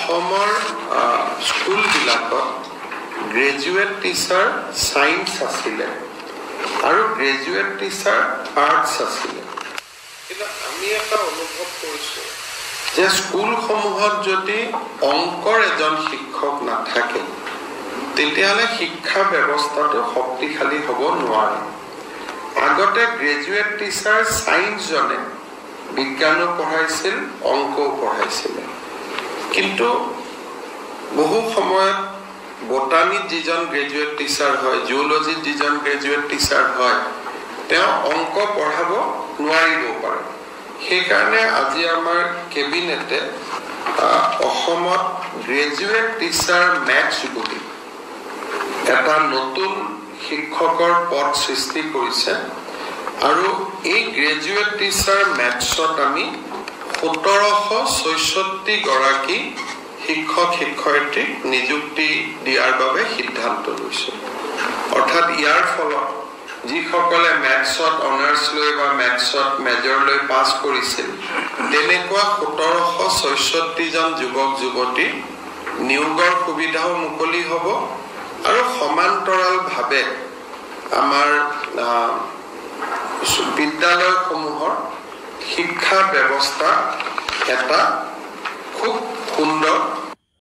অসমৰ স্কুলবিলাকত graduate teacher science আছিলে আৰু গ্ৰেজুৱেট টিচাৰ আৰ্টছ আছিলে কিন্তু আমি এটা অনুভৱ কৰিছো যে স্কুলসমূহত যদি অংকৰ এজন শিক্ষক নাথাকে তেতিয়াহ'লে শিক্ষা ব্যৱস্থাটো শক্তিশালী হ'ব নোৱাৰে আগতে গ্ৰেজুৱেট টিচাৰ সায়েন্স জনে বিজ্ঞানো পঢ়াইছিল অংকও পঢ়াইছিল কিন্তু বহু সময়ত বটানিত যিজন গ্ৰেজুৱেট টিচাৰ হয় জিঅ'লজিত যিজন গ্ৰেজুৱেট টিচাৰ হয় তেওঁ অংক পঢ়াব নোৱাৰিব পাৰে সেইকাৰণে আজি আমাৰ কেবিনেটে অসমত গ্ৰেজুৱেট টিচাৰ মেথছ বুলি এটা নতুন শিক্ষকৰ পদ সৃষ্টি কৰিছে আৰু এই গ্ৰেজুৱেট টিচাৰ মেথছত আমি 1766 গৰাকী শিক্ষক শিক্ষয়িত্ৰীক নিযুক্তি দিয়াৰ বাবে সিদ্ধান্ত লৈছে অৰ্থাৎ ইয়াৰ ফলত যিসকলে মেথছত অনাৰ্ছ লৈ বা মেথছত মেজৰ লৈ পাছ কৰিছিল তেনেকুৱা 1766 জন যুৱক যুৱতী নিয়োগৰ সুবিধাও মুকলি হ'ব আৰু সমান্তৰালভাৱে আমাৰ বিদ্যালয়সমূহৰ শিক্ষা ব্যৱস্থা এটা খুব সুন্দৰ